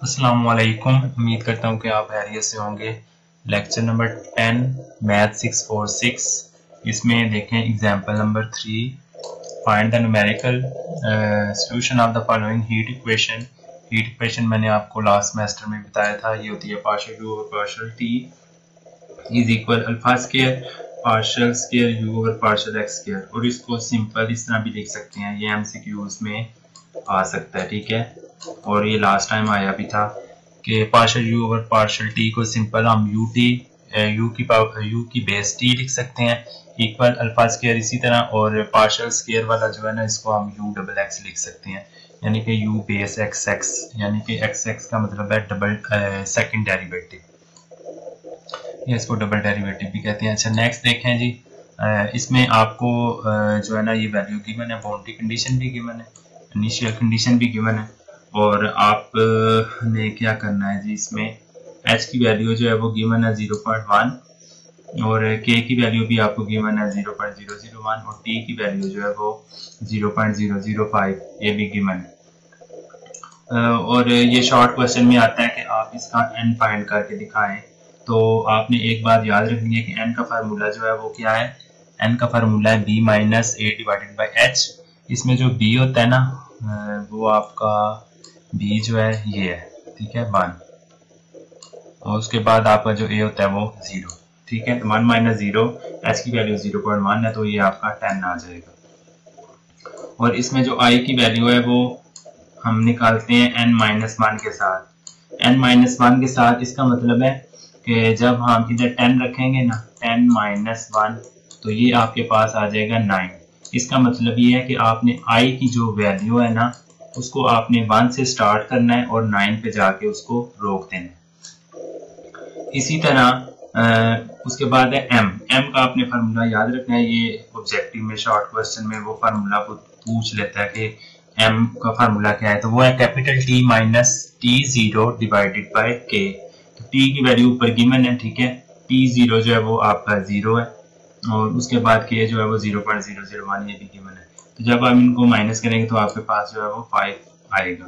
अस्सलाम वालेकुम। उम्मीद करता हूँ कि आप खैरियत से होंगे। Lecture number 10 math 646। इसमें देखें example number 3, find the numerical solution of the following heat equation. Heat equation मैंने आपको लास्ट सेमेस्टर में बताया था, ये होती है partial you over partial T is equal alpha square partial square you over partial x square. और इसको सिंपल इस तरह भी लिख सकते हैं, ये एमसीक्यूज में आ सकता है, ठीक है। और ये लास्ट टाइम आया भी था कि partial you over partial T को सिंपल हम यू की बेस टी लिख सकते हैं इक्वल अल्फा स्क्वायर इसी तरह, और पार्शियल स्क्वायर वाला जो है ना इसको हम यू डबल एक्स लिख सकते हैं, यानी कि यू बेस एक्स एक्स, यानी कि एक्स एक्स का मतलब है डबल सेकंड डेरिवेटिव, या इसको डबल डेरिवेटिव भी कहते हैं। अच्छा नेक्स्ट देखें जी, इसमें आपको जो है ना ये वैल्यू गिवन है, बाउंड्री कंडीशन भी गिवन है, इनिशियल कंडीशन भी गिवन है, और आप ने क्या करना है जी, इसमें h की वैल्यू जो है वो गिवन है 0.1 और k की वैल्यू भी आपको गिवन है 0.001 और t की वैल्यू जो है वो 0.005 ये भी गिवन है। और ये शॉर्ट क्वेश्चन में आता है कि आप इसका n फाइंड करके दिखाएं। तो आपने एक बात याद रखनी है कि n का फार्मूला जो है वो क्या है, n का फार्मूला है b minus a divided by h। इसमें जो b होता है ना वो आपका b जो है ये है, ठीक है 1, और उसके बाद आपका जो a होता है वो 0, ठीक है। 1 माइनस 0, h की वैल्यू 0.1 है तो ये आपका 10 आ जाएगा। और इसमें जो i की वैल्यू है वो हम निकालते हैं n माइनस 1 के साथ। n माइनस 1 के साथ इसका मतलब है कि जब हम इधर 10 रखेंगे ना 10 माइनस 1 तो ये आपके पास आ जाएगा 9। इसका मतलब ये है कि आपने i की जो वैल्यू है ना उसको आपने 1 से स्टार्ट करना है और 9 पे जाके उसको रोक देना है। इसी तरह उसके बाद है m का आपने फार्मूला याद रखना है। ये ऑब्जेक्टिव में शॉर्ट क्वेश्चन में वो फार्मूला पूछ लेता है कि m का फार्मूला क्या है, तो वो है capital T minus T0 divided by K। तो T की वैल्यू ऊपर गिवन है, ठीक है। T0 जो है वो आपका 0 है और उसके बाद K जो है वो 0.001 ये भी गिवन है। तो जब आप इनको माइनस करेंगे तो आपके पास जो है वो 5 आएगा।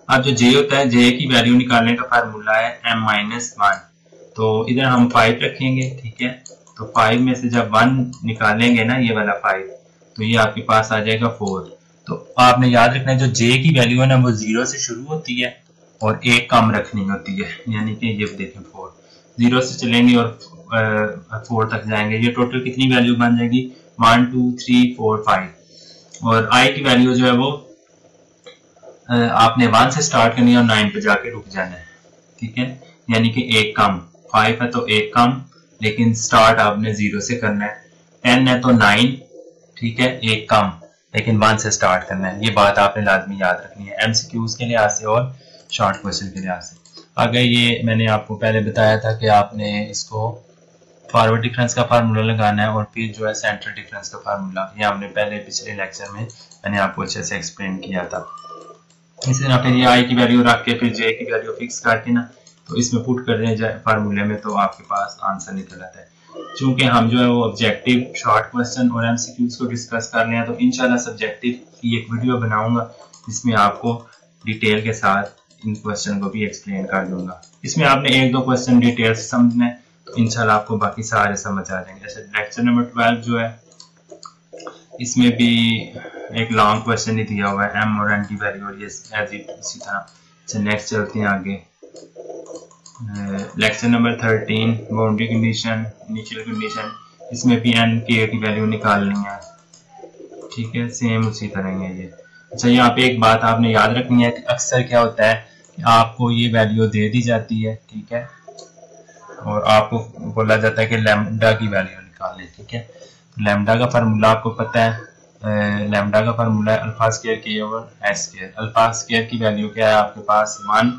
अब जो J होता है, J की वैल्यू निकालने का फार्मूला है m माइनस 1, तो इधर हम 5 रखेंगे, ठीक है। तो 5 में से जब 1 निकालेंगे ना ये वाला 5 तो ये आपके पास आ जाएगा 4। तो आपने याद रखना है जो J की वैल्यू है ना वो 0 से शुरू होती है और एक कम रखनी होती है, यानी कि ये देखें 4 0 से चलेंगे और 4 तक जाएंगे, ये टोटल कितनी वैल्यू बन जाएगी 1 2 3 4 5। और I की वैल्यू जो है वो आपने 1 से स्टार्ट करनी है और 9 पे जाके रुक जाना है, ठीक है। यानी कि एक कम, 5 है तो एक कम, लेकिन स्टार्ट आपने 0 से करना है। 10 है तो 9, ठीक है, एक कम, लेकिन 1 से स्टार्ट करना है। ये बात आपने लाजमी याद रखनी है एमसीक्यूज के लिहाज से और शॉर्ट क्वेश्चन के लिहाज से। अगर ये मैंने आपको पहले बताया था कि आपने इसको फॉरवर्ड डिफरेंस का फार्मूला लगाना है और फिर जो है सेंट्रल डिफरेंस का फार्मूला, ये हमने पहले पिछले लेक्चर में मैंने आपको अच्छे से एक्सप्लेन किया था। इसी तरह फिर ये आई की वैल्यू रख के फिर जे की वैल्यू फिक्स करके ना तो इसमें पुट कर रहे हैं फार्मूले में तो आपके पास आंसर निकल आता है। चूंकि हम जो है वो ऑब्जेक्टिव शॉर्ट क्वेश्चन और एमसीक्यूज को डिस्कस कर रहे हैं तो इंशाल्लाह सब्जेक्टिव की एक वीडियो बनाऊंगा जिसमें आपको डिटेल के साथ इन क्वेश्चन को भी एक्सप्लेन कर दूंगा। इसमें आपने एक दो क्वेश्चन डिटेल से समझना है तो इंशाल्लाह आपको बाकी सारे समझ आ जाएंगे। जैसे लेक्चर नंबर 12 जो है इसमें भी एक लॉन्ग क्वेश्चन ही दिया हुआ है m और n की वैल्यू और ये एज इट इसी तरह। अच्छा नेक्स्ट चलते हैं आगे। Lecture number 13 boundary condition initial condition, इसमें भी n की वैल्यू निकालनी है, ठीक है, सेम उसी तरह है ये। अच्छा यहाँ पे एक बात आपने याद रखनी है कि अक्सर क्या होता है कि आपको ये वैल्यू दे दी जाती है, ठीक है, और आपको बोला जाता है कि लैम्डा की वैल्यू निकालें, ठीक है। लैम्डा का फार्मूला आपको पता है, लैम्डा का फार्मूला है अल्फा स्क्वायर के over H square. Alpha square की वैल्यू क्या है आपके पास 1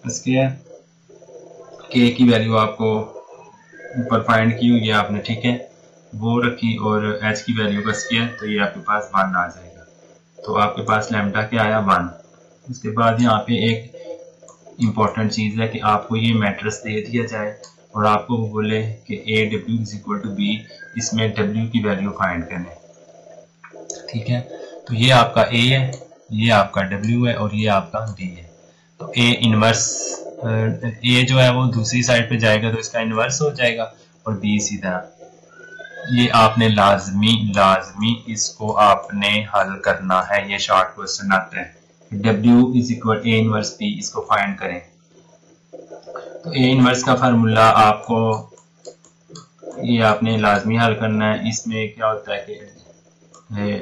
स्क्वायर, के की वैल्यू आपको ऊपर फाइंड की हुई है आपने, ठीक है, वो रखी, और एच की वैल्यू का स्क्वायर तो ये आपके पास 1 आ जाएगा। तो आपके पास लैम्डा क्या आया 1। उसके बाद यहाँ पे एक इम्पॉर्टेंट चीज़ है कि आपको ये मैट्रिक्स दे दिया जाए और आपको वो बोले कि A W is equal to B, इसमें डब्ल्यू की वैल्यू फाइंड करने, ठीक है। तो ये आपका ए है, ये आपका डब्ल्यू है और ये आपका बी है। तो ए इनवर्स, ए जो है वो दूसरी साइड पे जाएगा तो इसका इनवर्स हो जाएगा, और बी इसी तरह। ये आपने लाजमी इसको आपने हल करना है। ये शॉर्ट क्वेश्चन आता है, W is equal A inverse B, इसको फाइंड करें। तो ए इनवर्स का फार्मूला आपको ये आपने लाजमी हल करना है। इसमें क्या होता है कि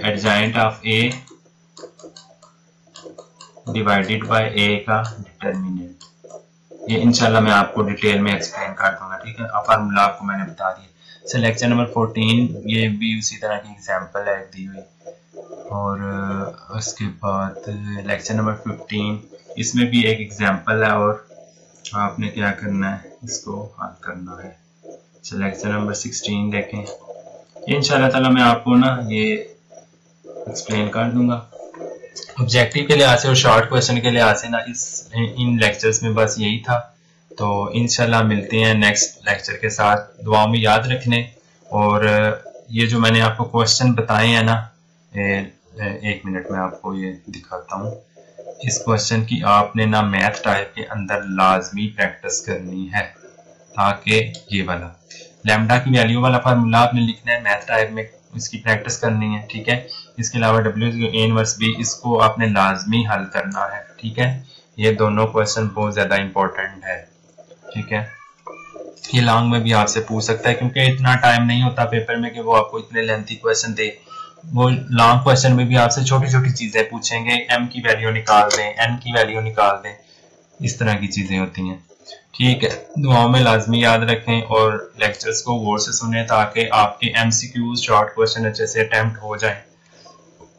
adjoint of A divided by A का डिटर्मिनेंट। ये इंशाल्लाह मैं आपको डिटेल में एक्सप्लेन कर दूंगा, ठीक है। फार्मूला आपको मैंने बता दिया। सो लेक्चर नंबर 14 ये भी उसी तरह की एग्जांपल है दी हुई, और उसके बाद लेक्चर नंबर 15 इसमें भी एक एग्जांपल है, और आपने क्या करना है, इसको हल करना है। सो लेक्चर नंबर 16 देखें, इंशाल्लाह ताला मैं आपको ना ये एक्सप्लेन कर दूंगा। ऑब्जेक्टिव के लिहाज से और शॉर्ट क्वेश्चन के लिहाज से ना इन लेक्चर्स में बस यही था। तो इंशाल्लाह मिलते हैं नेक्स्ट लेक्चर के साथ। दुआओं में याद रखने, और ये जो मैंने आपको क्वेश्चन बताए हैं ना, एक मिनट में आपको ये दिखाता हूँ। इस क्वेश्चन की आपने ना मैथ टाइप के अंदर लाजमी प्रैक्टिस करनी है, ताकि ये वाला लैम्डा की वैल्यू वाला फार्मूला आपने लिखना है मैथ टाइप में, इसकी प्रैक्टिस करनी है, ठीक है। इसके अलावा W A इनवर्स B इसको आपने लाजमी हल करना है, ठीक है। ये दोनों क्वेश्चन बहुत ज्यादा इंपॉर्टेंट है, ठीक है। ये लॉन्ग में भी आपसे पूछ सकता है, क्योंकि इतना टाइम नहीं होता पेपर में कि वो आपको इतने लेंथी क्वेश्चन दे। वो लॉन्ग क्वेश्चन में भी आपसे छोटी छोटी चीजें पूछेंगे, m की वैल्यू निकाल दें, n की वैल्यू निकाल दें, इस तरह की चीजें होती हैं, ठीक है। दुआओं में लाजमी याद रखें और लेक्चर्स को गौर से सुने, ताकि आपके MCQs शॉर्ट क्वेश्चन अच्छे से अटेम्प्ट हो जाएं,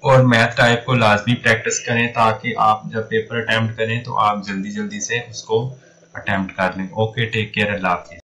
और मैथ टाइप को लाजमी प्रैक्टिस करें, ताकि आप जब पेपर अटेम्प्ट करें तो आप जल्दी जल्दी से उसको अटेम्प्ट कर लें। ओके, टेक केयर, अल्लाह हाफिज़।